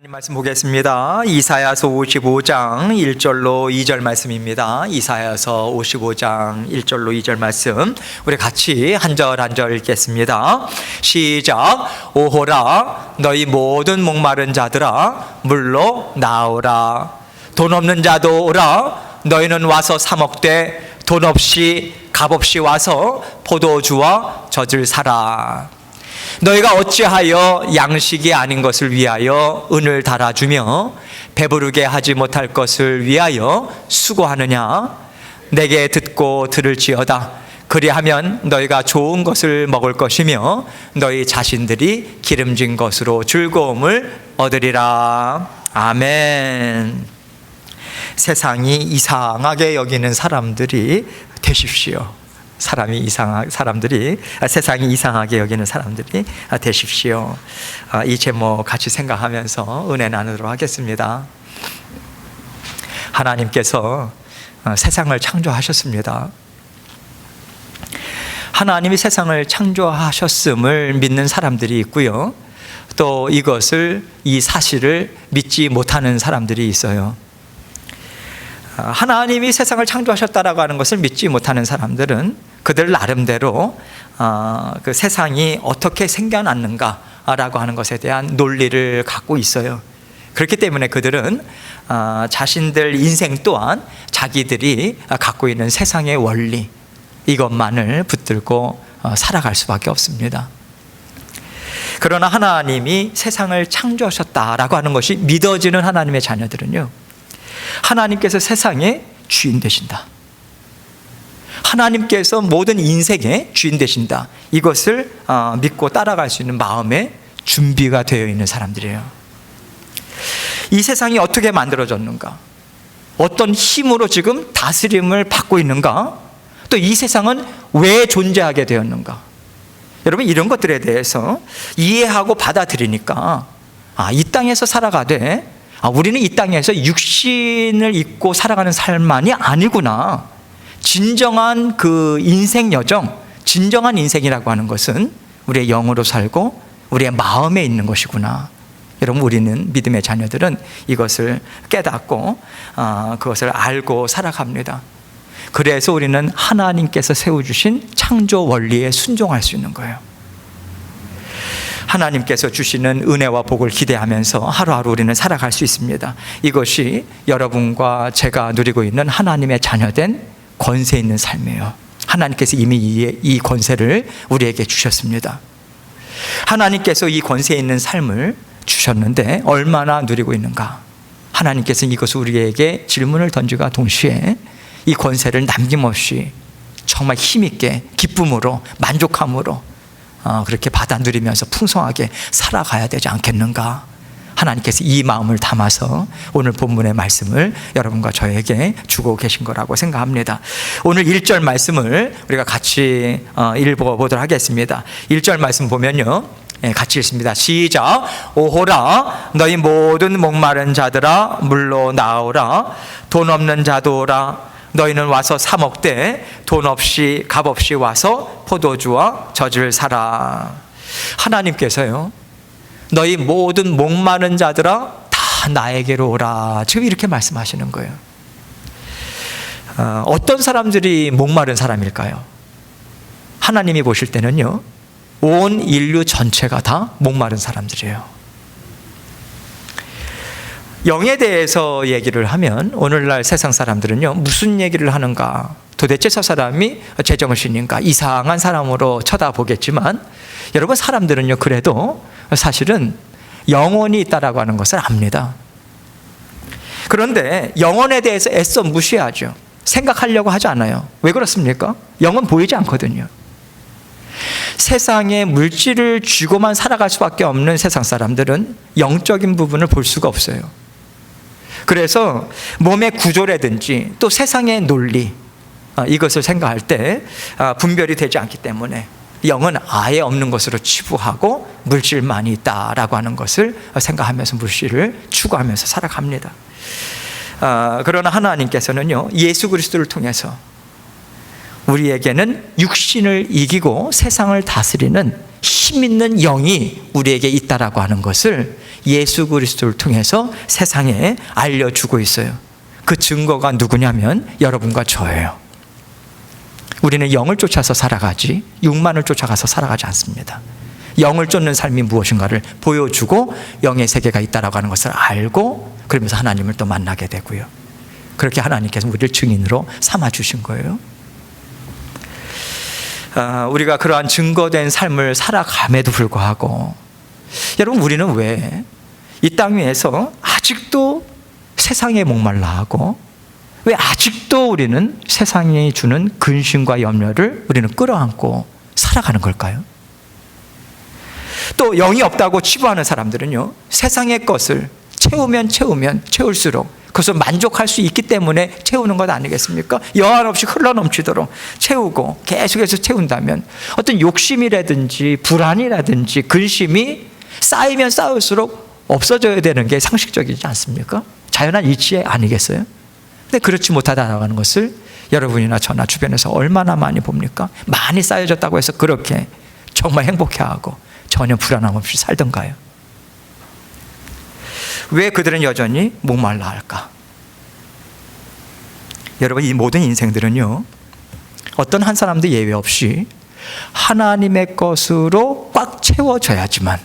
하나님 말씀 보겠습니다. 이사야서 55장 1절로 2절 말씀입니다. 이사야서 55장 1절로 2절 말씀 우리 같이 한 절 한 절 읽겠습니다. 시작. 오호라 너희 모든 목마른 자들아 물로 나오라. 돈 없는 자도 오라. 너희는 와서 사 먹되 돈 없이 값없이 와서 포도주와 젖을 사라. 너희가 어찌하여 양식이 아닌 것을 위하여 은을 달아주며 배부르게 하지 못할 것을 위하여 수고하느냐? 내게 듣고 들을지어다. 그리하면 너희가 좋은 것을 먹을 것이며 너희 자신들이 기름진 것으로 즐거움을 얻으리라. 아멘. 세상이 이상하게 여기는 사람들이 되십시오. 세상이 이상하게 여기는 사람들이 되십시오. 이 제목 같이 생각하면서 은혜 나누도록 하겠습니다. 하나님께서 세상을 창조하셨습니다. 하나님이 세상을 창조하셨음을 믿는 사람들이 있고요. 또 이 사실을 믿지 못하는 사람들이 있어요. 하나님이 세상을 창조하셨다라고 하는 것을 믿지 못하는 사람들은 그들 나름대로 그 세상이 어떻게 생겨났는가라고 하는 것에 대한 논리를 갖고 있어요. 그렇기 때문에 그들은 자신들 인생 또한 자기들이 갖고 있는 세상의 원리 이것만을 붙들고 살아갈 수밖에 없습니다. 그러나 하나님이 세상을 창조하셨다라고 하는 것이 믿어지는 하나님의 자녀들은요, 하나님께서 세상의 주인 되신다. 하나님께서 모든 인생의 주인 되신다. 이것을 믿고 따라갈 수 있는 마음의 준비가 되어 있는 사람들이에요. 이 세상이 어떻게 만들어졌는가? 어떤 힘으로 지금 다스림을 받고 있는가? 또 이 세상은 왜 존재하게 되었는가? 여러분, 이런 것들에 대해서 이해하고 받아들이니까 이 땅에서 살아가되 우리는 이 땅에서 육신을 입고 살아가는 삶만이 아니구나. 진정한 그 인생 여정, 진정한 인생이라고 하는 것은 우리의 영으로 살고 우리의 마음에 있는 것이구나. 여러분, 우리는 믿음의 자녀들은 이것을 깨닫고 그것을 알고 살아갑니다. 그래서 우리는 하나님께서 세워주신 창조 원리에 순종할 수 있는 거예요. 하나님께서 주시는 은혜와 복을 기대하면서 하루하루 우리는 살아갈 수 있습니다. 이것이 여러분과 제가 누리고 있는 하나님의 자녀된 권세 있는 삶이에요. 하나님께서 이미 이 권세를 우리에게 주셨습니다. 하나님께서 이 권세 있는 삶을 주셨는데 얼마나 누리고 있는가? 하나님께서는 이것을 우리에게 질문을 던지가 동시에 이 권세를 남김없이 정말 힘있게 기쁨으로 만족함으로 그렇게 받아 누리면서 풍성하게 살아가야 되지 않겠는가? 하나님께서 이 마음을 담아서 오늘 본문의 말씀을 여러분과 저에게 주고 계신 거라고 생각합니다. 오늘 1절 말씀을 우리가 같이 읽어보도록 하겠습니다. 1절 말씀 보면요, 같이 읽습니다. 시작. 오호라 너희 모든 목마른 자들아 물로 나오라. 돈 없는 자도 오라. 너희는 와서 사 먹되 돈 없이 값없이 와서 포도주와 젖을 사라. 하나님께서요, 너희 모든 목마른 자들아 다 나에게로 오라. 지금 이렇게 말씀하시는 거예요. 어떤 사람들이 목마른 사람일까요? 하나님이 보실 때는요, 온 인류 전체가 다 목마른 사람들이에요. 영에 대해서 얘기를 하면 오늘날 세상 사람들은요, 무슨 얘기를 하는가? 도대체 저 사람이 제정신인가? 이상한 사람으로 쳐다보겠지만 여러분, 사람들은요 그래도 사실은 영혼이 있다라고 하는 것을 압니다. 그런데 영혼에 대해서 애써 무시하죠. 생각하려고 하지 않아요. 왜 그렇습니까? 영은 보이지 않거든요. 세상의 물질을 쥐고만 살아갈 수밖에 없는 세상 사람들은 영적인 부분을 볼 수가 없어요. 그래서 몸의 구조라든지 또 세상의 논리, 이것을 생각할 때 분별이 되지 않기 때문에 영은 아예 없는 것으로 치부하고 물질만이 있다라고 하는 것을 생각하면서 물질을 추구하면서 살아갑니다. 그러나 하나님께서는요, 예수 그리스도를 통해서 우리에게는 육신을 이기고 세상을 다스리는 힘 있는 영이 우리에게 있다라고 하는 것을 예수 그리스도를 통해서 세상에 알려주고 있어요. 그 증거가 누구냐면 여러분과 저예요. 우리는 영을 쫓아서 살아가지 육만을 쫓아가서 살아가지 않습니다. 영을 쫓는 삶이 무엇인가를 보여주고 영의 세계가 있다라고 하는 것을 알고 그러면서 하나님을 또 만나게 되고요. 그렇게 하나님께서 우리를 증인으로 삼아주신 거예요. 우리가 그러한 증거된 삶을 살아감에도 불구하고 여러분, 우리는 왜 이 땅 위에서 아직도 세상에 목말라 하고 왜 아직도 우리는 세상이 주는 근심과 염려를 우리는 끌어안고 살아가는 걸까요? 또 영이 없다고 치부하는 사람들은요, 세상의 것을 채우면 채울수록 그것을 만족할 수 있기 때문에 채우는 것 아니겠습니까? 여한 없이 흘러넘치도록 채우고 계속해서 채운다면 어떤 욕심이라든지 불안이라든지 근심이 쌓이면 쌓을수록 없어져야 되는 게 상식적이지 않습니까? 자연한 이치 아니겠어요? 근데 그렇지 못하다라고 하는 것을 여러분이나 저나 주변에서 얼마나 많이 봅니까? 많이 쌓여졌다고 해서 그렇게 정말 행복해하고 전혀 불안함 없이 살던가요? 왜 그들은 여전히 목말라 할까? 여러분, 이 모든 인생들은요, 어떤 한 사람도 예외 없이 하나님의 것으로 꽉 채워져야지만,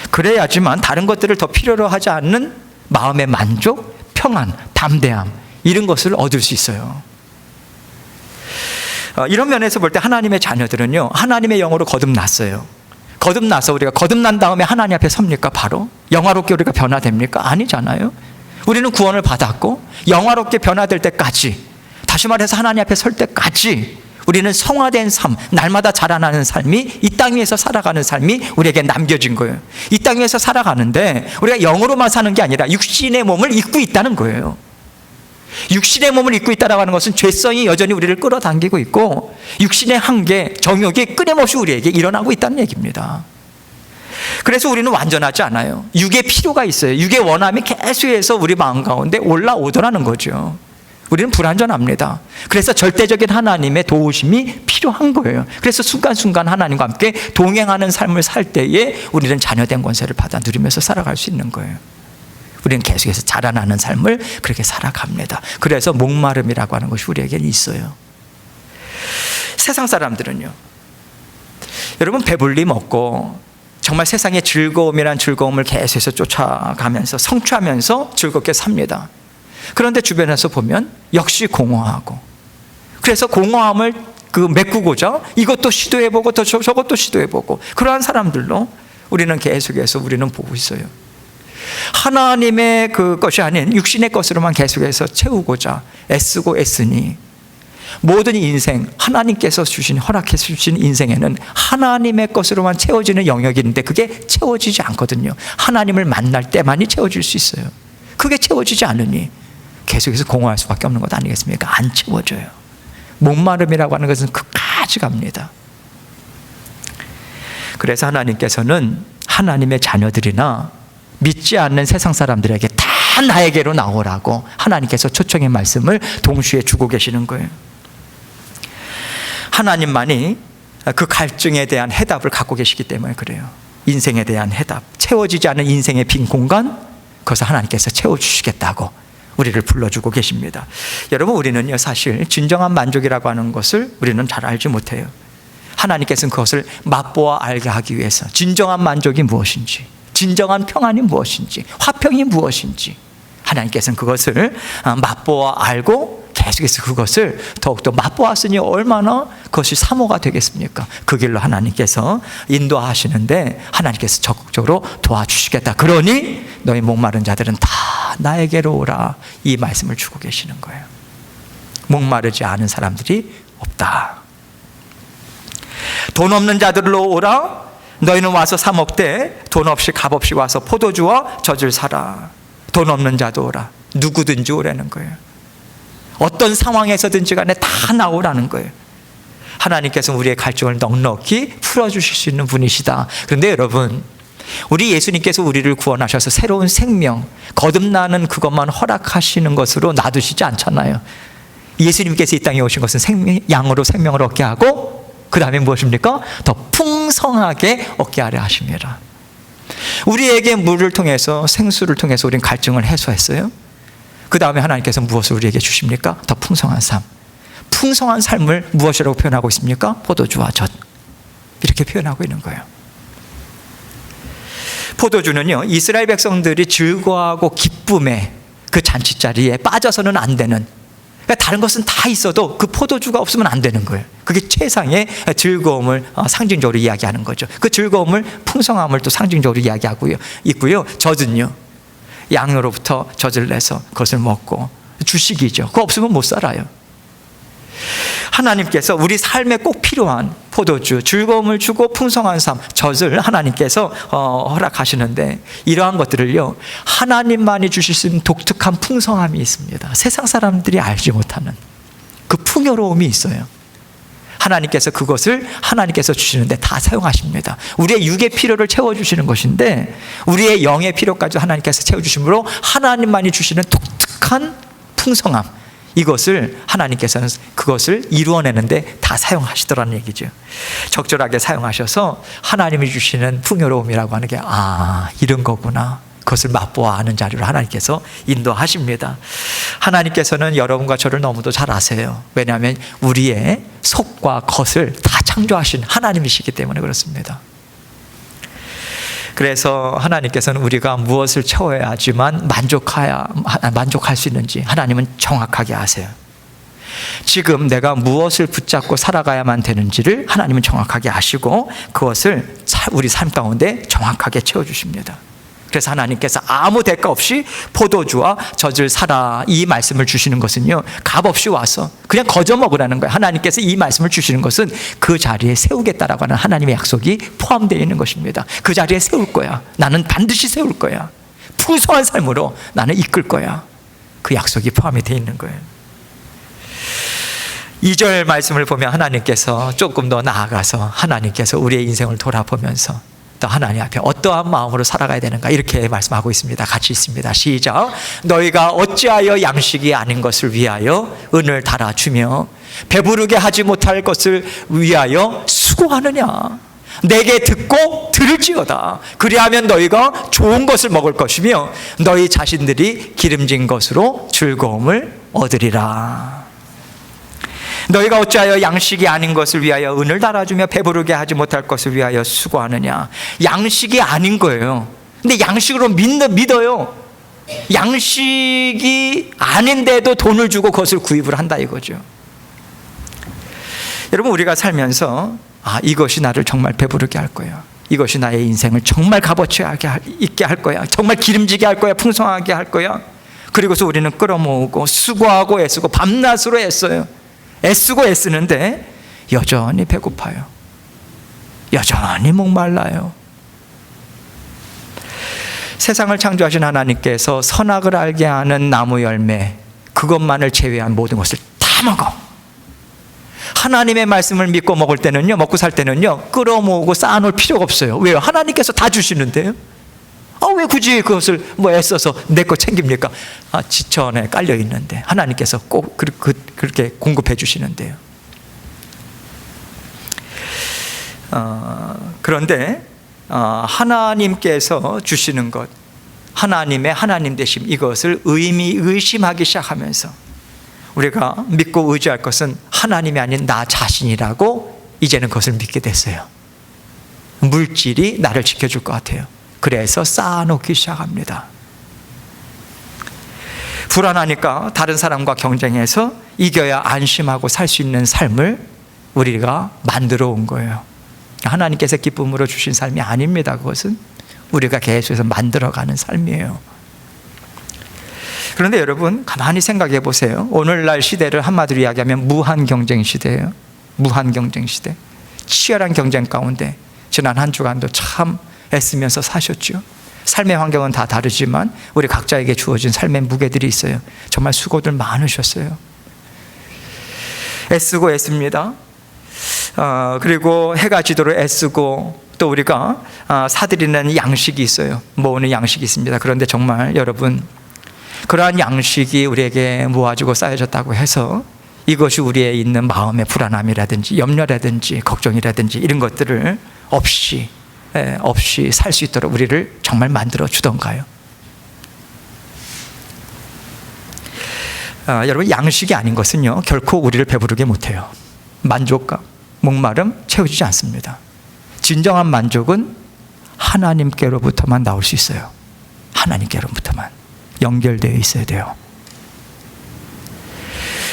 그래야지만 다른 것들을 더 필요로 하지 않는 마음의 만족, 평안, 담대함, 이런 것을 얻을 수 있어요. 이런 면에서 볼 때 하나님의 자녀들은요, 하나님의 영으로 거듭났어요. 거듭나서 우리가 거듭난 다음에 하나님 앞에 섭니까? 바로 영화롭게 우리가 변화됩니까? 아니잖아요. 우리는 구원을 받았고 영화롭게 변화될 때까지, 다시 말해서 하나님 앞에 설 때까지 우리는 성화된 삶, 날마다 자라나는 삶이, 이 땅 위에서 살아가는 삶이 우리에게 남겨진 거예요. 이 땅 위에서 살아가는데 우리가 영으로만 사는 게 아니라 육신의 몸을 입고 있다는 거예요. 육신의 몸을 입고 있다는 것은 죄성이 여전히 우리를 끌어당기고 있고 육신의 한계, 정욕이 끊임없이 우리에게 일어나고 있다는 얘기입니다. 그래서 우리는 완전하지 않아요. 육의 필요가 있어요. 육의 원함이 계속해서 우리 마음 가운데 올라오더라는 거죠. 우리는 불완전합니다. 그래서 절대적인 하나님의 도우심이 필요한 거예요. 그래서 순간순간 하나님과 함께 동행하는 삶을 살 때에 우리는 자녀된 권세를 받아 누리면서 살아갈 수 있는 거예요. 우리는 계속해서 자라나는 삶을 그렇게 살아갑니다. 그래서 목마름이라고 하는 것이 우리에게는 있어요. 세상 사람들은요, 여러분, 배불리 먹고 정말 세상의 즐거움이란 즐거움을 계속해서 쫓아가면서 성취하면서 즐겁게 삽니다. 그런데 주변에서 보면 역시 공허하고, 그래서 공허함을 메꾸고자 이것도 시도해보고 또 저것도 시도해보고, 그러한 사람들로 우리는 계속해서 우리는 보고 있어요. 하나님의 그것이 아닌 육신의 것으로만 계속해서 채우고자 애쓰고 애쓰니 모든 인생, 하나님께서 허락해 주신 인생에는 하나님의 것으로만 채워지는 영역이 있는데 그게 채워지지 않거든요. 하나님을 만날 때만이 채워질 수 있어요. 그게 채워지지 않으니 계속해서 공허할 수밖에 없는 것 아니겠습니까? 안 채워져요. 목마름이라고 하는 것은 끝까지 갑니다. 그래서 하나님께서는 하나님의 자녀들이나 믿지 않는 세상 사람들에게 다 나에게로 나오라고 하나님께서 초청의 말씀을 동시에 주고 계시는 거예요. 하나님만이 그 갈증에 대한 해답을 갖고 계시기 때문에 그래요. 인생에 대한 해답, 채워지지 않은 인생의 빈 공간, 그것을 하나님께서 채워주시겠다고 우리를 불러주고 계십니다. 여러분, 우리는요, 사실 진정한 만족이라고 하는 것을 우리는 잘 알지 못해요. 하나님께서는 그것을 맛보아 알게 하기 위해서 진정한 만족이 무엇인지, 진정한 평안이 무엇인지, 화평이 무엇인지 하나님께서는 그것을 맛보아 알고 계속해서 그것을 더욱더 맛보았으니 얼마나 그것이 사모가 되겠습니까? 그 길로 하나님께서 인도하시는데 하나님께서 적극적으로 도와주시겠다. 그러니 너희 목마른 자들은 다 나에게로 오라, 이 말씀을 주고 계시는 거예요. 목마르지 않은 사람들이 없다. 돈 없는 자들로 오라. 너희는 와서 사 먹되 돈 없이 값없이 와서 포도주와 젖을 사라. 돈 없는 자도 오라. 누구든지 오라는 거예요. 어떤 상황에서든지 간에 다 나오라는 거예요. 하나님께서 우리의 갈증을 넉넉히 풀어주실 수 있는 분이시다. 그런데 여러분, 우리 예수님께서 우리를 구원하셔서 새로운 생명, 거듭나는 그것만 허락하시는 것으로 놔두시지 않잖아요. 예수님께서 이 땅에 오신 것은 양으로 생명을 얻게 하고 그 다음에 무엇입니까? 더 풍성하게 얻게 하려 하십니다. 우리에게 물을 통해서, 생수를 통해서 우리는 갈증을 해소했어요. 그 다음에 하나님께서 무엇을 우리에게 주십니까? 더 풍성한 삶. 풍성한 삶을 무엇이라고 표현하고 있습니까? 포도주와 젖. 이렇게 표현하고 있는 거예요. 포도주는요, 이스라엘 백성들이 즐거워하고 기쁨의 그 잔치자리에 빠져서는 안 되는, 그러니까 다른 것은 다 있어도 그 포도주가 없으면 안 되는 거예요. 그게 최상의 즐거움을 상징적으로 이야기하는 거죠. 그 즐거움을, 풍성함을 또 상징적으로 이야기하고요. 있고요. 젖은요, 양으로부터 젖을 내서 그것을 먹고, 주식이죠. 그거 없으면 못 살아요. 하나님께서 우리 삶에 꼭 필요한 포도주, 즐거움을 주고 풍성한 삶, 젖을 하나님께서 허락하시는데, 이러한 것들을요, 하나님만이 주실 수 있는 독특한 풍성함이 있습니다. 세상 사람들이 알지 못하는 그 풍요로움이 있어요. 하나님께서 그것을 하나님께서 주시는데 다 사용하십니다. 우리의 육의 필요를 채워주시는 것인데, 우리의 영의 필요까지 하나님께서 채워주심으로 하나님만이 주시는 독특한 풍성함, 이것을 하나님께서는 그것을 이루어내는데 다 사용하시더라는 얘기죠. 적절하게 사용하셔서 하나님이 주시는 풍요로움이라고 하는 게, 이런 거구나, 그것을 맛보아 아는 자리로 하나님께서 인도하십니다. 하나님께서는 여러분과 저를 너무도 잘 아세요. 왜냐하면 우리의 속과 겉을 다 창조하신 하나님이시기 때문에 그렇습니다. 그래서 하나님께서는 우리가 무엇을 채워야지만 만족할 수 있는지 하나님은 정확하게 아세요. 지금 내가 무엇을 붙잡고 살아가야만 되는지를 하나님은 정확하게 아시고, 그것을 우리 삶 가운데 정확하게 채워주십니다. 그래서 하나님께서 아무 대가 없이 포도주와 젖을 사라, 이 말씀을 주시는 것은요, 값없이 와서 그냥 거저 먹으라는 거예요. 하나님께서 이 말씀을 주시는 것은 그 자리에 세우겠다라고 하는 하나님의 약속이 포함되어 있는 것입니다. 그 자리에 세울 거야. 나는 반드시 세울 거야. 풍성한 삶으로 나는 이끌 거야. 그 약속이 포함이 되어 있는 거예요. 2절 말씀을 보면 하나님께서 조금 더 나아가서 하나님께서 우리의 인생을 돌아보면서 또 하나님 앞에 어떠한 마음으로 살아가야 되는가, 이렇게 말씀하고 있습니다. 같이 있습니다. 시작. 너희가 어찌하여 양식이 아닌 것을 위하여 은을 달아주며 배부르게 하지 못할 것을 위하여 수고하느냐. 내게 듣고 들을지어다. 그리하면 너희가 좋은 것을 먹을 것이며 너희 자신들이 기름진 것으로 즐거움을 얻으리라. 너희가 어찌하여 양식이 아닌 것을 위하여 은을 달아주며 배부르게 하지 못할 것을 위하여 수고하느냐. 양식이 아닌 거예요. 근데 양식으로 믿어요. 양식이 아닌데도 돈을 주고 그것을 구입을 한다 이거죠. 여러분, 우리가 살면서 이것이 나를 정말 배부르게 할 거야, 이것이 나의 인생을 정말 값어치 있게 할 거야, 정말 기름지게 할 거야, 풍성하게 할 거야. 그리고서 우리는 끌어모으고 수고하고 애쓰고 밤낮으로 애쓰고 애쓰는데 여전히 배고파요. 여전히 목말라요. 세상을 창조하신 하나님께서 선악을 알게 하는 나무 열매, 그것만을 제외한 모든 것을 다 먹어. 하나님의 말씀을 믿고 먹을 때는요, 먹고 살 때는요, 끌어모으고 쌓아놓을 필요가 없어요. 왜요? 하나님께서 다 주시는데요. 왜 굳이 그것을 애써서 내 거 챙깁니까? 지천에 깔려 있는데 하나님께서 꼭 그렇게 공급해 주시는데요. 그런데 하나님께서 주시는 것, 하나님의 하나님 되심, 이것을 의심하기 시작하면서 우리가 믿고 의지할 것은 하나님이 아닌 나 자신이라고 이제는 그것을 믿게 됐어요. 물질이 나를 지켜줄 것 같아요. 그래서 쌓아놓기 시작합니다. 불안하니까 다른 사람과 경쟁해서 이겨야 안심하고 살 수 있는 삶을 우리가 만들어 온 거예요. 하나님께서 기쁨으로 주신 삶이 아닙니다. 그것은 우리가 계속해서 만들어가는 삶이에요. 그런데 여러분, 가만히 생각해 보세요. 오늘날 시대를 한마디로 이야기하면 무한 경쟁 시대예요. 무한 경쟁 시대. 치열한 경쟁 가운데 지난 한 주간도 참 애쓰면서 사셨죠. 삶의 환경은 다 다르지만 우리 각자에게 주어진 삶의 무게들이 있어요. 정말 수고들 많으셨어요. 애쓰고 애씁니다. 그리고 해가 지도록 애쓰고, 또 우리가 사들이는 양식이 있어요. 모으는 양식이 있습니다. 그런데 정말 여러분, 그러한 양식이 우리에게 모아지고 쌓여졌다고 해서 이것이 우리에 있는 마음의 불안함이라든지 염려라든지 걱정이라든지 이런 것들을 없이 살 수 있도록 우리를 정말 만들어 주던가요? 여러분, 양식이 아닌 것은요 결코 우리를 배부르게 못해요. 만족감, 목마름 채워주지 않습니다. 진정한 만족은 하나님께로부터만 나올 수 있어요. 하나님께로부터만 연결되어 있어야 돼요.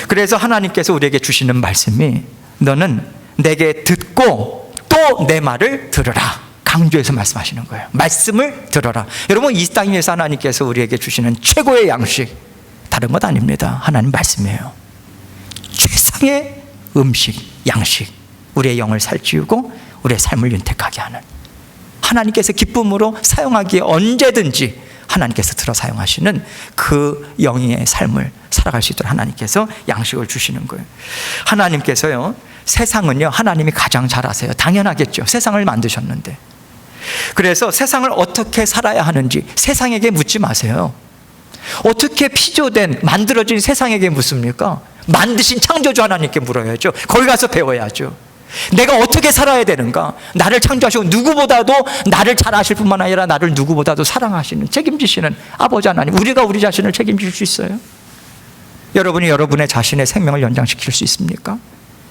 그래서 하나님께서 우리에게 주시는 말씀이 너는 내게 듣고 또 내 말을 들으라. 강조해서 말씀하시는 거예요. 말씀을 들어라. 여러분, 이 땅 위에서 하나님께서 우리에게 주시는 최고의 양식, 다른 것 아닙니다. 하나님 말씀이에요. 최상의 음식, 양식, 우리의 영을 살찌우고 우리의 삶을 윤택하게 하는, 하나님께서 기쁨으로 사용하기에 언제든지 하나님께서 들어 사용하시는 그 영의 삶을 살아갈 수 있도록 하나님께서 양식을 주시는 거예요. 하나님께서요, 세상은요 하나님이 가장 잘 아세요. 당연하겠죠. 세상을 만드셨는데. 그래서 세상을 어떻게 살아야 하는지 세상에게 묻지 마세요. 어떻게 피조된 만들어진 세상에게 묻습니까? 만드신 창조주 하나님께 물어야죠. 거기 가서 배워야죠. 내가 어떻게 살아야 되는가? 나를 창조하시고 누구보다도 나를 잘 아실 뿐만 아니라 나를 누구보다도 사랑하시는, 책임지시는 아버지 하나님, 우리가 우리 자신을 책임질 수 있어요? 여러분이 여러분의 자신의 생명을 연장시킬 수 있습니까?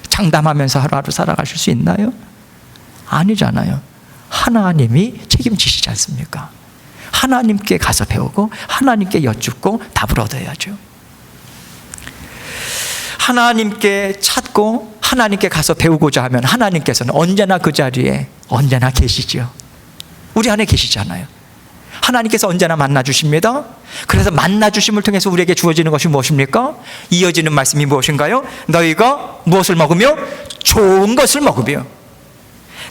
장담하면서 하루하루 살아가실 수 있나요? 아니잖아요. 하나님이 책임지시지 않습니까? 하나님께 가서 배우고 하나님께 여쭙고 답을 얻어야죠. 하나님께 찾고 하나님께 가서 배우고자 하면 하나님께서는 언제나 그 자리에 언제나 계시죠. 우리 안에 계시잖아요. 하나님께서 언제나 만나주십니다. 그래서 만나주심을 통해서 우리에게 주어지는 것이 무엇입니까? 이어지는 말씀이 무엇인가요? 너희가 무엇을 먹으며? 좋은 것을 먹으며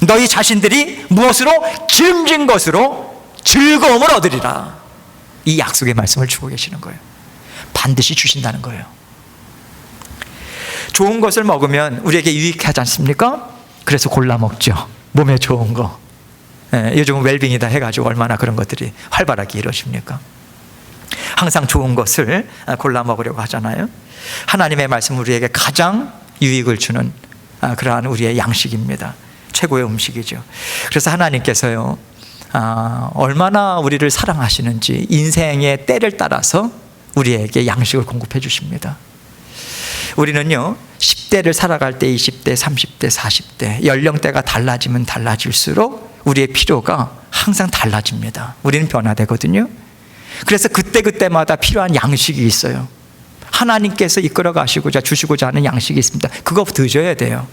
너희 자신들이 무엇으로? 기름진 것으로 즐거움을 얻으리라. 이 약속의 말씀을 주고 계시는 거예요. 반드시 주신다는 거예요. 좋은 것을 먹으면 우리에게 유익하지 않습니까? 그래서 골라 먹죠. 몸에 좋은 거. 요즘은 웰빙이다 해가지고 얼마나 그런 것들이 활발하게 이루어집니까? 항상 좋은 것을 골라 먹으려고 하잖아요. 하나님의 말씀은 우리에게 가장 유익을 주는 그러한 우리의 양식입니다. 최고의 음식이죠. 그래서 하나님께서요, 얼마나 우리를 사랑하시는지 인생의 때를 따라서 우리에게 양식을 공급해 주십니다. 우리는요 10대를 살아갈 때 20대, 30대, 40대 연령대가 달라지면 달라질수록 우리의 필요가 항상 달라집니다. 우리는 변화되거든요. 그래서 그때그때마다 필요한 양식이 있어요. 하나님께서 이끌어 가시고자 주시고자 하는 양식이 있습니다. 그거 드셔야 돼요.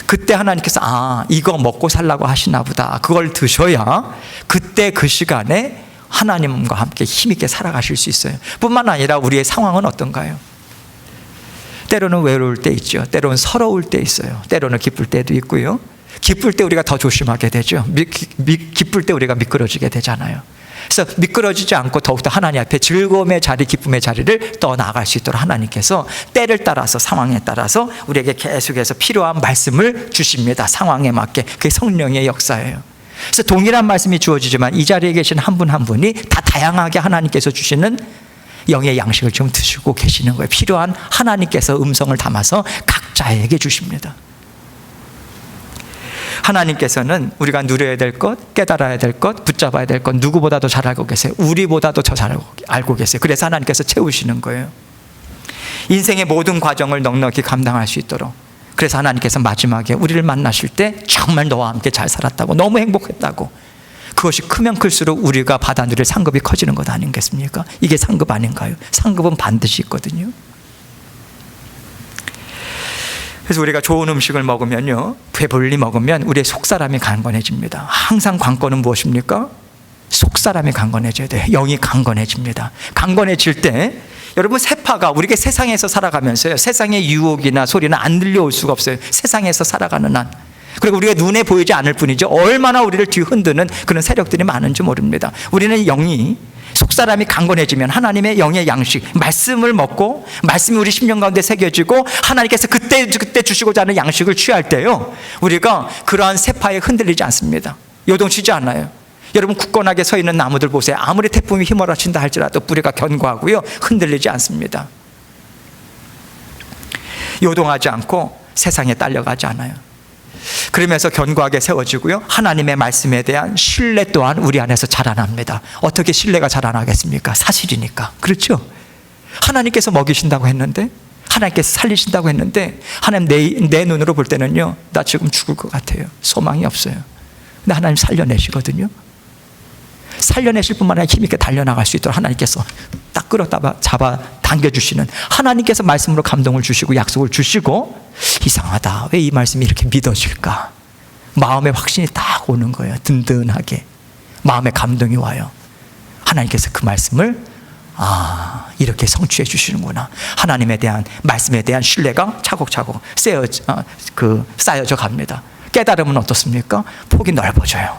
그때 하나님께서 이거 먹고 살라고 하시나 보다, 그걸 드셔야 그때 그 시간에 하나님과 함께 힘있게 살아가실 수 있어요. 뿐만 아니라 우리의 상황은 어떤가요? 때로는 외로울 때 있죠. 때로는 서러울 때 있어요. 때로는 기쁠 때도 있고요. 기쁠 때 우리가 더 조심하게 되죠. 기쁠 때 우리가 미끄러지게 되잖아요. 그래서 미끄러지지 않고 더욱더 하나님 앞에 즐거움의 자리, 기쁨의 자리를 떠나갈 수 있도록 하나님께서 때를 따라서, 상황에 따라서 우리에게 계속해서 필요한 말씀을 주십니다. 상황에 맞게. 그게 성령의 역사예요. 그래서 동일한 말씀이 주어지지만 이 자리에 계신 한 분 한 분이 다 다양하게 하나님께서 주시는 영의 양식을 좀 드시고 계시는 거예요. 필요한 하나님께서 음성을 담아서 각자에게 주십니다. 하나님께서는 우리가 누려야 될 것, 깨달아야 될 것, 붙잡아야 될 것 누구보다도 잘 알고 계세요. 우리보다도 더 잘 알고 계세요. 그래서 하나님께서 채우시는 거예요. 인생의 모든 과정을 넉넉히 감당할 수 있도록. 그래서 하나님께서 마지막에 우리를 만나실 때 정말 너와 함께 잘 살았다고, 너무 행복했다고, 그것이 크면 클수록 우리가 받아 누릴 상급이 커지는 것 아니겠습니까? 이게 상급 아닌가요? 상급은 반드시 있거든요. 그래서 우리가 좋은 음식을 먹으면요, 배불리 먹으면 우리의 속사람이 강건해집니다. 항상 관건은 무엇입니까? 속사람이 강건해져야 돼요. 영이 강건해집니다. 강건해질 때 여러분, 세파가 우리가 세상에서 살아가면서요, 세상의 유혹이나 소리는 안 들려올 수가 없어요. 세상에서 살아가는 한. 그리고 우리가 눈에 보이지 않을 뿐이죠. 얼마나 우리를 뒤흔드는 그런 세력들이 많은지 모릅니다. 우리는 영이, 속사람이 강건해지면 하나님의 영의 양식, 말씀을 먹고 말씀이 우리 심령 가운데 새겨지고 하나님께서 그때 주시고자 하는 양식을 취할 때요, 우리가 그러한 세파에 흔들리지 않습니다. 요동치지 않아요. 여러분, 굳건하게 서 있는 나무들 보세요. 아무리 태풍이 휘몰아친다 할지라도 뿌리가 견고하고요, 흔들리지 않습니다. 요동하지 않고 세상에 딸려가지 않아요. 그러면서 견고하게 세워지고요, 하나님의 말씀에 대한 신뢰 또한 우리 안에서 자라납니다. 어떻게 신뢰가 자라나겠습니까? 사실이니까. 그렇죠? 하나님께서 먹이신다고 했는데, 하나님께서 살리신다고 했는데, 하나님 내 눈으로 볼 때는요, 나 지금 죽을 것 같아요. 소망이 없어요. 근데 하나님 살려내시거든요. 살려내실 뿐만 아니라 힘있게 달려나갈 수 있도록 하나님께서 딱 잡아 당겨주시는, 하나님께서 말씀으로 감동을 주시고 약속을 주시고, 이상하다, 왜 이 말씀이 이렇게 믿어질까? 마음의 확신이 딱 오는 거예요. 든든하게 마음의 감동이 와요. 하나님께서 그 말씀을 이렇게 성취해 주시는구나. 하나님에 대한 말씀에 대한 신뢰가 차곡차곡 쌓여져 갑니다. 깨달음은 어떻습니까? 폭이 넓어져요.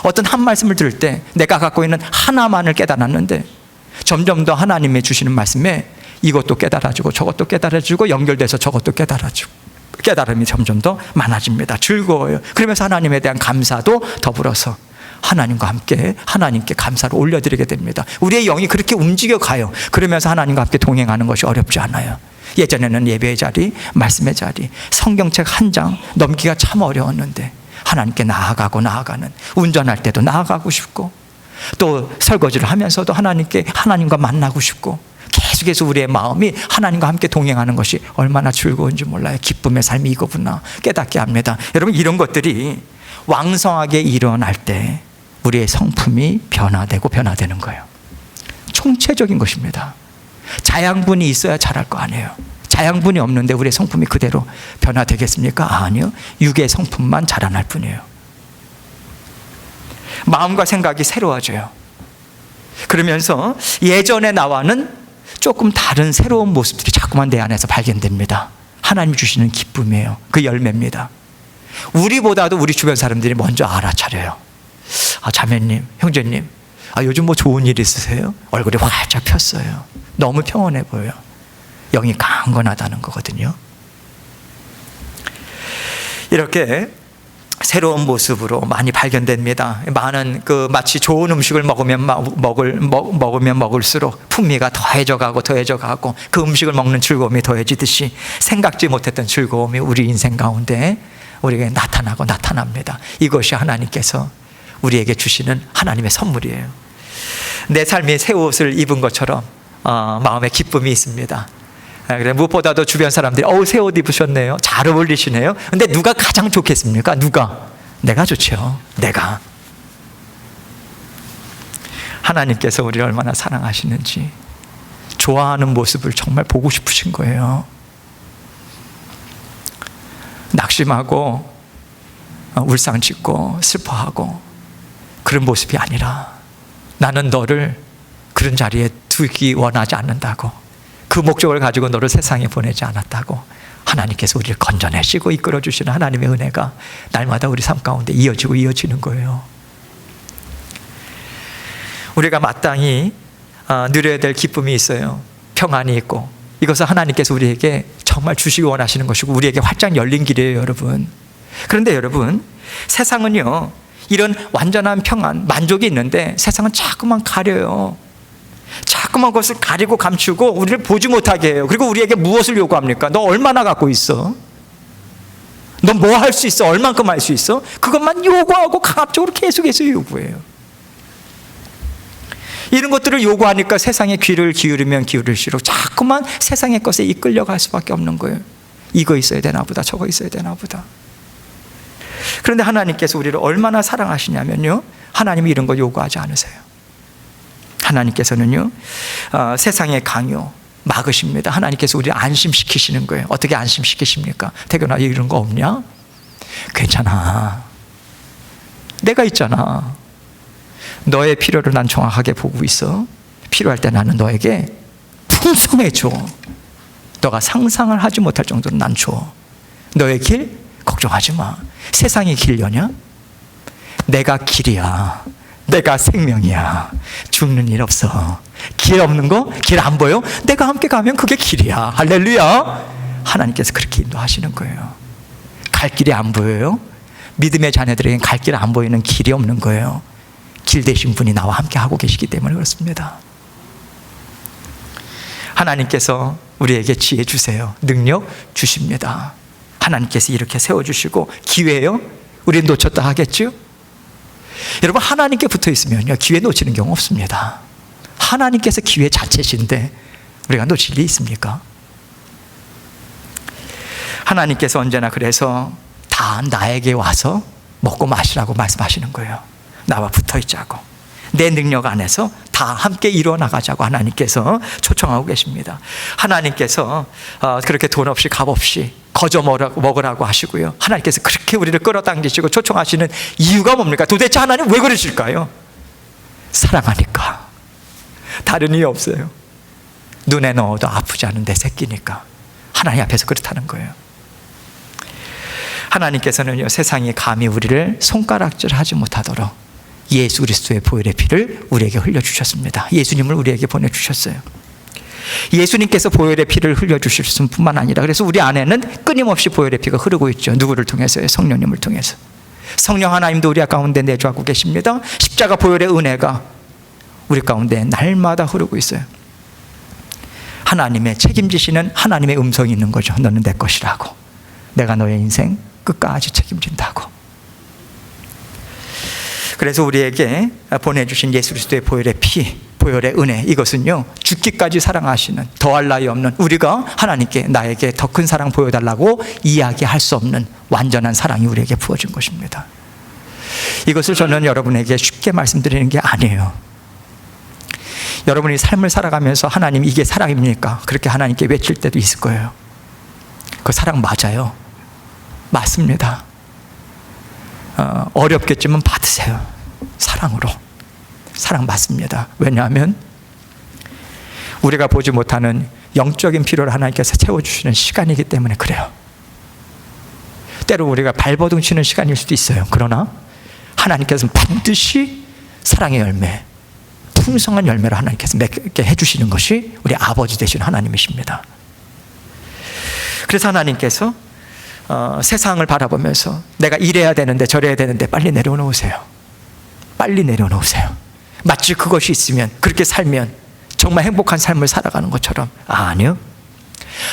어떤 한 말씀을 들을 때 내가 갖고 있는 하나만을 깨달았는데, 점점 더 하나님이 주시는 말씀에 이것도 깨달아지고 저것도 깨달아지고 연결돼서 저것도 깨달아지고, 깨달음이 점점 더 많아집니다. 즐거워요. 그러면서 하나님에 대한 감사도 더불어서 하나님과 함께 하나님께 감사를 올려드리게 됩니다. 우리의 영이 그렇게 움직여 가요. 그러면서 하나님과 함께 동행하는 것이 어렵지 않아요. 예전에는 예배의 자리, 말씀의 자리, 성경책 한 장 넘기가 참 어려웠는데, 하나님께 나아가는, 운전할 때도 나아가고 싶고, 또 설거지를 하면서도 하나님과 만나고 싶고, 계속해서 우리의 마음이 하나님과 함께 동행하는 것이 얼마나 즐거운지 몰라요. 기쁨의 삶이 이거구나 깨닫게 합니다. 여러분, 이런 것들이 왕성하게 일어날 때 우리의 성품이 변화되는 거예요. 총체적인 것입니다. 자양분이 있어야 자랄 거 아니에요. 자양분이 없는데 우리의 성품이 그대로 변화되겠습니까? 아니요. 육의 성품만 자라날 뿐이에요. 마음과 생각이 새로워져요. 그러면서 예전의 나와는 조금 다른 새로운 모습들이 자꾸만 내 안에서 발견됩니다. 하나님이 주시는 기쁨이에요. 그 열매입니다. 우리보다도 우리 주변 사람들이 먼저 알아차려요. 자매님, 형제님, 요즘 뭐 좋은 일 있으세요? 얼굴이 활짝 폈어요. 너무 평온해 보여요. 영이 강건하다는 거거든요. 이렇게 새로운 모습으로 많이 발견됩니다. 많은 마치 좋은 음식을 먹으면 먹을수록 풍미가 더해져 가고 그 음식을 먹는 즐거움이 더해지듯이 생각지 못했던 즐거움이 우리 인생 가운데 우리에게 나타납니다. 이것이 하나님께서 우리에게 주시는 하나님의 선물이에요. 내 삶이 새 옷을 입은 것처럼 마음에 기쁨이 있습니다. 그래, 무엇보다도 주변 사람들이 새 옷 입으셨네요, 잘 어울리시네요. 근데 누가 가장 좋겠습니까? 누가? 내가 좋죠. 내가. 하나님께서 우리를 얼마나 사랑하시는지, 좋아하는 모습을 정말 보고 싶으신 거예요. 낙심하고 울상짓고 슬퍼하고 그런 모습이 아니라, 나는 너를 그런 자리에 두기 원하지 않는다고, 그 목적을 가지고 너를 세상에 보내지 않았다고 하나님께서 우리를 건져내시고 이끌어주시는 하나님의 은혜가 날마다 우리 삶 가운데 이어지는 거예요. 우리가 마땅히 누려야 될 기쁨이 있어요. 평안이 있고, 이것은 하나님께서 우리에게 정말 주시기 원하시는 것이고 우리에게 활짝 열린 길이에요, 여러분. 그런데 여러분, 세상은요, 이런 완전한 평안, 만족이 있는데 세상은 자꾸만 가려요. 자꾸만 그것을 가리고 감추고 우리를 보지 못하게 해요. 그리고 우리에게 무엇을 요구합니까? 너 얼마나 갖고 있어? 너 뭐 할 수 있어? 얼만큼 할 수 있어? 그것만 요구하고 강압적으로 계속해서 요구해요. 이런 것들을 요구하니까 세상에 귀를 기울이면 기울일수록 자꾸만 세상의 것에 이끌려갈 수밖에 없는 거예요. 이거 있어야 되나 보다, 저거 있어야 되나 보다. 그런데 하나님께서 우리를 얼마나 사랑하시냐면요, 하나님이 이런 거 요구하지 않으세요. 하나님께서는요, 세상의 강요 막으십니다. 하나님께서 우리를 안심시키시는 거예요. 어떻게 안심시키십니까? 태균아, 이런 거 없냐? 괜찮아, 내가 있잖아. 너의 필요를 난 정확하게 보고 있어. 필요할 때 나는 너에게 풍성해 줘. 너가 상상을 하지 못할 정도로 난 줘. 너의 길 걱정하지 마. 세상의 길려냐? 내가 길이야. 내가 생명이야. 죽는 일 없어. 길 없는 거? 길 안 보여? 내가 함께 가면 그게 길이야. 할렐루야. 하나님께서 그렇게 인도하시는 거예요. 갈 길이 안 보여요? 믿음의 자녀들에게는 갈 길 안 보이는 길이 없는 거예요. 길 되신 분이 나와 함께 하고 계시기 때문에 그렇습니다. 하나님께서 우리에게 지혜 주세요. 능력 주십니다. 하나님께서 이렇게 세워주시고, 기회요? 우린 놓쳤다 하겠죠? 여러분, 하나님께 붙어 있으면요, 기회 놓치는 경우 없습니다. 하나님께서 기회 자체신데 우리가 놓칠 일이 있습니까? 하나님께서 언제나 그래서 다 나에게 와서 먹고 마시라고 말씀하시는 거예요. 나와 붙어 있자고, 내 능력 안에서 다 함께 이루어 나가자고 하나님께서 초청하고 계십니다. 하나님께서 그렇게 돈 없이 값 없이 거저 먹으라고 하시고요, 하나님께서 그렇게 우리를 끌어당기시고 초청하시는 이유가 뭡니까? 도대체 하나님 왜 그러실까요? 사랑하니까. 다른 이유 없어요. 눈에 넣어도 아프지 않은 내 새끼니까. 하나님 앞에서 그렇다는 거예요. 하나님께서는요, 세상이 감히 우리를 손가락질하지 못하도록 예수 그리스도의 보혈의 피를 우리에게 흘려주셨습니다. 예수님을 우리에게 보내주셨어요. 예수님께서 보혈의 피를 흘려주실 뿐만 아니라, 그래서 우리 안에는 끊임없이 보혈의 피가 흐르고 있죠. 누구를 통해서요? 성령님을 통해서. 성령 하나님도 우리 가운데 내주하고 계십니다. 십자가 보혈의 은혜가 우리 가운데 날마다 흐르고 있어요. 하나님의 책임지시는 하나님의 음성이 있는 거죠. 너는 내 것이라고. 내가 너의 인생 끝까지 책임진다고. 그래서 우리에게 보내주신 예수 그리스도의 보혈의 피, 보혈의 은혜, 이것은요, 죽기까지 사랑하시는, 더할 나위 없는, 우리가 하나님께 나에게 더 큰 사랑 보여달라고 이야기할 수 없는 완전한 사랑이 우리에게 부어진 것입니다. 이것을 저는 여러분에게 쉽게 말씀드리는 게 아니에요. 여러분이 삶을 살아가면서 하나님 이게 사랑입니까? 그렇게 하나님께 외칠 때도 있을 거예요. 그 사랑 맞아요. 맞습니다. 어렵겠지만 받으세요. 사랑으로. 사랑 맞습니다. 왜냐하면 우리가 보지 못하는 영적인 필요를 하나님께서 채워주시는 시간이기 때문에 그래요. 때로 우리가 발버둥 치는 시간일 수도 있어요. 그러나 하나님께서는 반드시 사랑의 열매, 풍성한 열매를 하나님께서 맺게 해주시는 것이 우리 아버지 되신 하나님이십니다. 그래서 하나님께서 세상을 바라보면서 내가 이래야 되는데 저래야 되는데 빨리 내려놓으세요. 빨리 내려놓으세요. 마치 그것이 있으면, 그렇게 살면 정말 행복한 삶을 살아가는 것처럼. 아니요.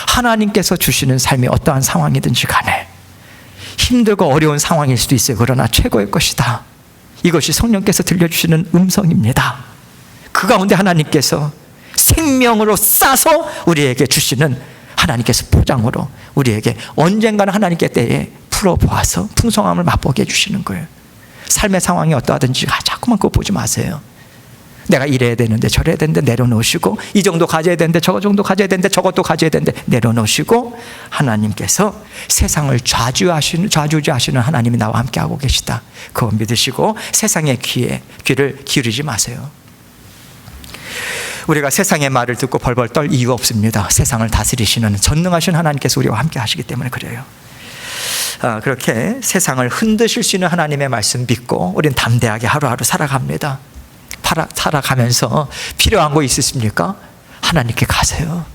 하나님께서 주시는 삶이 어떠한 상황이든지 간에 힘들고 어려운 상황일 수도 있어요. 그러나 최고의 것이다. 이것이 성령께서 들려주시는 음성입니다. 그 가운데 하나님께서 생명으로 싸서 우리에게 주시는, 하나님께서 포장으로 우리에게 언젠가는 하나님께 때에 풀어보아서 풍성함을 맛보게 해주시는 거예요. 삶의 상황이 어떠하든지 자꾸만 그거 보지 마세요. 내가 이래야 되는데 저래야 되는데 내려놓으시고, 이 정도 가져야 되는데 저거 정도 가져야 되는데 저것도 가져야 되는데 내려놓으시고, 하나님께서 세상을 좌주지하시는 하나님이 나와 함께하고 계시다. 그거 믿으시고 세상의 귀를 기울이지 마세요. 우리가 세상의 말을 듣고 벌벌 떨 이유가 없습니다. 세상을 다스리시는 전능하신 하나님께서 우리와 함께 하시기 때문에 그래요. 그렇게 세상을 흔드실 수 있는 하나님의 말씀 믿고 우리는 담대하게 하루하루 살아갑니다. 살아가면서 필요한 거 있으십니까? 하나님께 가세요.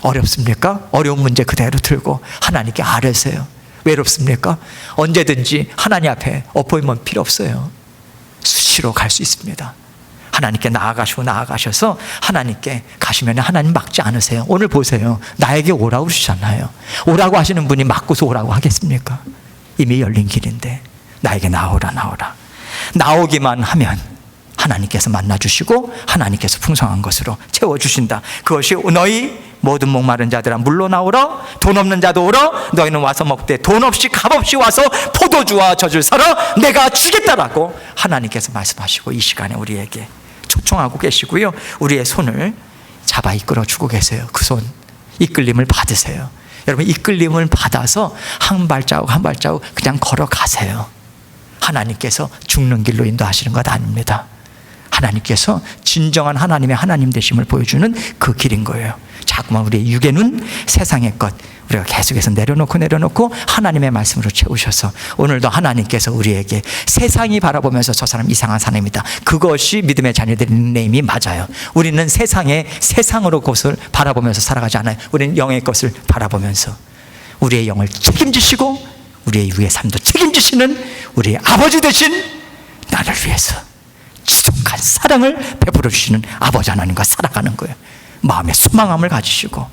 어렵습니까? 어려운 문제 그대로 들고 하나님께 아뢰세요. 외롭습니까? 언제든지 하나님 앞에 어포인먼트 필요 없어요. 수시로 갈 수 있습니다. 하나님께 나아가셔서 하나님께 가시면 하나님 막지 않으세요. 오늘 보세요. 나에게 오라고 그러시잖아요. 오라고 하시는 분이 막고서 오라고 하겠습니까? 이미 열린 길인데 나에게 나오라. 나오기만 하면 하나님께서 만나주시고 하나님께서 풍성한 것으로 채워주신다. 그것이 너희 모든 목마른 자들아 물로 나오라. 돈 없는 자도 오라. 너희는 와서 먹되 돈 없이 값 없이 와서 포도주와 젖을 사라. 내가 주겠다라고 하나님께서 말씀하시고 이 시간에 우리에게 초청하고 계시고요. 우리의 손을 잡아 이끌어주고 계세요. 그 손 이끌림을 받으세요. 여러분, 이끌림을 받아서 한 발자국 한 발자국 그냥 걸어가세요. 하나님께서 죽는 길로 인도하시는 것 아닙니다. 하나님께서 진정한 하나님의 하나님 되심을 보여주는 그 길인 거예요. 자꾸만 우리의 육의 눈, 세상의 것 우리가 계속해서 내려놓고 하나님의 말씀으로 채우셔서 오늘도 하나님께서 우리에게 세상이 바라보면서 저 사람 이상한 사람이다. 그것이 믿음의 자녀들의 닉네임이 맞아요. 우리는 세상으로 그것을 바라보면서 살아가지 않아요. 우리는 영의 것을 바라보면서 우리의 영을 책임지시고 우리의 육의 삶도 책임지시는 우리의 아버지 되신 나를 위해서 지독한 사랑을 베풀어 주시는 아버지 하나님과 살아가는 거예요. 마음의 소망함을 가지시고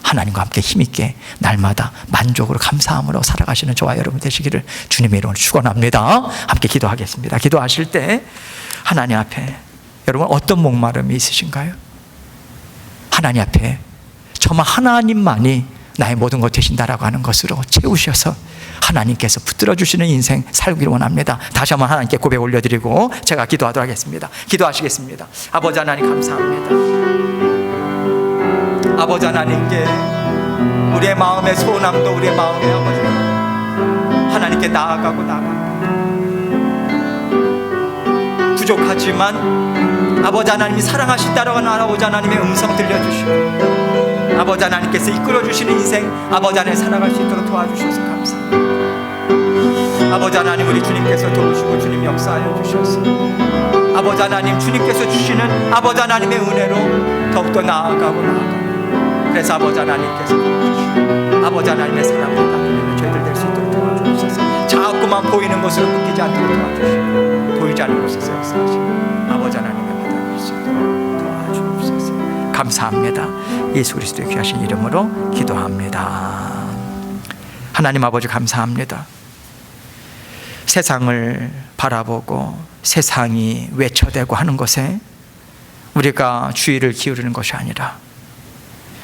하나님과 함께 힘있게 날마다 만족으로 감사함으로 살아가시는 저와 여러분 되시기를 주님의 이름으로 축원합니다. 함께 기도하겠습니다. 기도하실 때 하나님 앞에 여러분 어떤 목마름이 있으신가요? 하나님 앞에 정말 하나님만이 나의 모든 것 되신다라고 하는 것으로 채우셔서 하나님께서 붙들어 주시는 인생 살기를 원합니다. 다시 한번 하나님께 고백 올려드리고 제가 기도하도록 하겠습니다. 기도하시겠습니다. 아버지 하나님 감사합니다. 아버지 하나님께 우리의 마음의 소원함도 우리의 마음의 아버지 하나님께 나아가고 부족하지만 아버지 하나님이 사랑하신다라고 하는 아버지 하나님의 음성 들려주시고 아버지 하나님께서 이끌어주시는 인생 아버지 하나님 살아갈 수 있도록 도와주셔서 감사합니다. 아버지 하나님 우리 주님께서 도우시고 주님 역사하여 주셔서 아버지 하나님 주님께서 주시는 아버지 하나님의 은혜로 더욱더 나아가고 그래서 아버지 하나님께서 도와주시고 아버지 하나님의 사랑으로 닦는 저희들 될 수 있도록 도와주셔서 자꾸만 보이는 것으로 묶이지 않도록 도와주시고 보이지 않는 곳에서 역사하시고 아버지 하나님의 바닥을 수 있도록 도와주옵소서. 감사합니다. 예수 그리스도의 귀하신 이름으로 기도합니다. 하나님 아버지 감사합니다. 세상을 바라보고 세상이 외쳐대고 하는 것에 우리가 주의를 기울이는 것이 아니라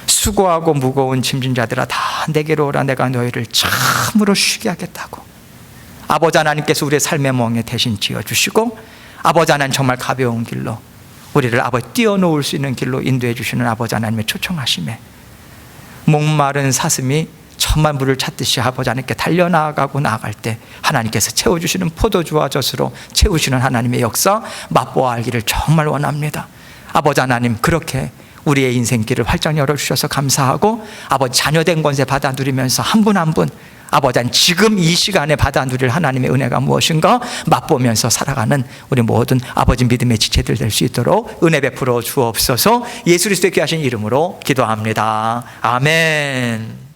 수고하고 무거운 짐진 자들아 다 내게로 오라 내가 너희를 참으로 쉬게 하겠다고 아버지 하나님께서 우리의 삶의 멍에 대신 지어주시고 아버지 하나님 정말 가벼운 길로 우리를 아버지 뛰어놓을 수 있는 길로 인도해 주시는 아버지 하나님의 초청하심에 목마른 사슴이 천만 물을 찾듯이 아버지 하나님께 달려나가고 나아갈 때 하나님께서 채워주시는 포도주와 젖으로 채우시는 하나님의 역사 맛보아 알기를 정말 원합니다. 아버지 하나님 그렇게 우리의 인생길을 활짝 열어주셔서 감사하고 아버지 자녀된 권세 받아 누리면서 한 분 한 분 아버지 하나님 지금 이 시간에 받아 누릴 하나님의 은혜가 무엇인가 맛보면서 살아가는 우리 모든 아버지 믿음의 지체들 될 수 있도록 은혜 베풀어 주옵소서. 예수 그리스도의 귀하신 이름으로 기도합니다. 아멘.